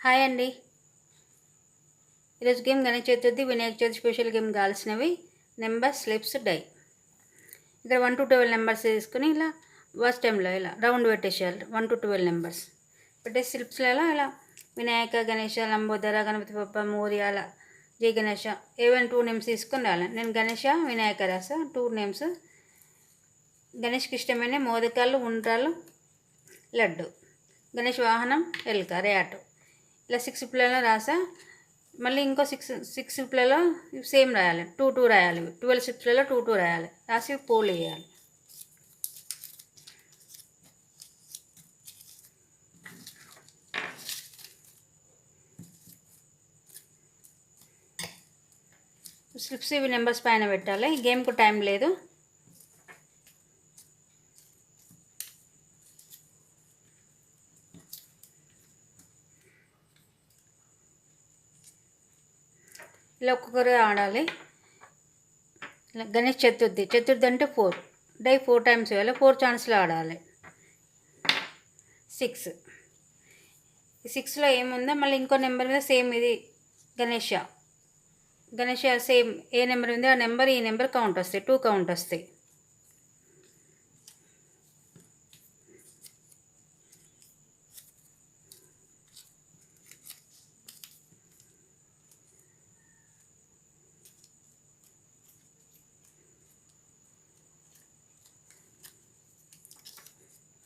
Hi అండి. ఈరోజు game Ganesh Chaturthi Vinayaka Chavithi special game కావాల్సినవి నెంబర్ స్లిప్స్ డై. ఇక్కడ 1 to 12 నెంబర్స్ తీసుకుని ఇలా ఫస్ట్ టైంలో ఇలా రౌండ్ పెట్టేసేయాలి. 1 to 12 నెంబర్స్ పెట్టేసి స్లిప్స్లలో ఇలా వినాయక, గణేష, లంబోదర, గణపతి బప్ప, మోరియా, జై గణేష ఏవైనా 2 నేమ్స్ తీసుకొని రాయాలి. నేను గణేష, వినాయక రాసా 2 నేమ్స్. గణేష్కి ఇష్టమైన మోదకాలు, ఉండ్రాలు, లడ్డు. గణేష్ వాహనం ఎలుక, రేటు. ఇలా 6 పిల్లల్లో రాసా. మళ్ళీ ఇంకో 6 పిల్లలో సేమ్ రాయాలి. 2 రాయాలి. 12 స్లిప్స్లలో 2 రాయాలి. రాసి పోల్ వేయాలి. స్లిప్స్ ఇవి నెంబర్స్ పైన పెట్టాలి. గేమ్కు టైం లేదు. ఇలా ఒక్కొక్కరు ఆడాలి. ఇలా గణేష్ చతుర్థి అంటే 4 డై 4 టైమ్స్ వేయాలి. 4 ఛాన్స్లో ఆడాలి. 6లో ఏముందో మళ్ళీ ఇంకో నెంబర్ మీద సేమ్ ఇది గణేష సేమ్ ఏ నెంబర్ ఉందో ఆ నెంబర్ ఈ నెంబర్ కౌంట్ వస్తాయి. 2 కౌంట్ వస్తాయి.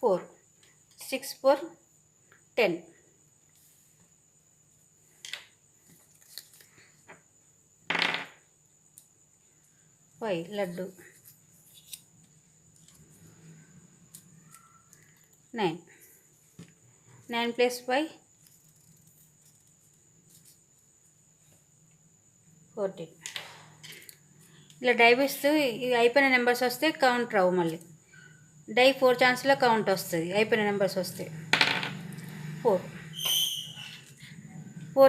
ఫోర్ 6 4 10. ఫైవ్ లడ్డు. 9 + 5 14. ఇలా డై వేస్తూ ఇవి అయిపోయిన నెంబర్స్ వస్తే కౌంట్ రావు. మళ్ళీ డై 4 ఛాన్స్లో కౌంట్ వస్తుంది. అయిపోయిన నెంబర్స్ వస్తే 4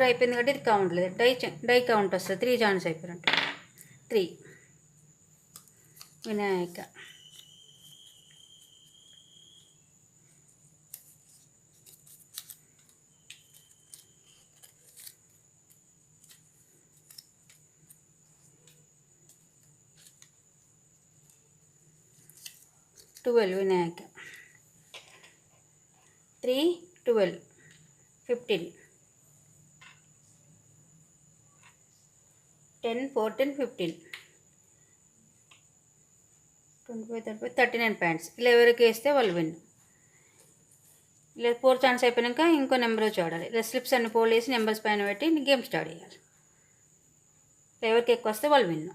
అయిపోయింది కాబట్టి ఇది కౌంట్ లేదు. డై కౌంట్ వస్తుంది. 3 ఛాన్స్ అయిపోయినట్టు. 3 వినాయక. వినాయక. 3 12 15 10 14 15 25 35 39 పాయింట్స్. ఇలా ఎవరికి వేస్తే వాళ్ళు విన్. ఇలా 4 ఛాన్స్ అయిపోయాక ఇంకో నెంబర్ వచ్చి ఆడాలి. ఇలా స్లిప్స్ అన్ని పోల్ వేసి నెంబర్స్ పైన పెట్టి గేమ్ స్టార్ట్ చేయాలి. ఎవరికి ఎక్కువ వస్తే వాళ్ళు విన్.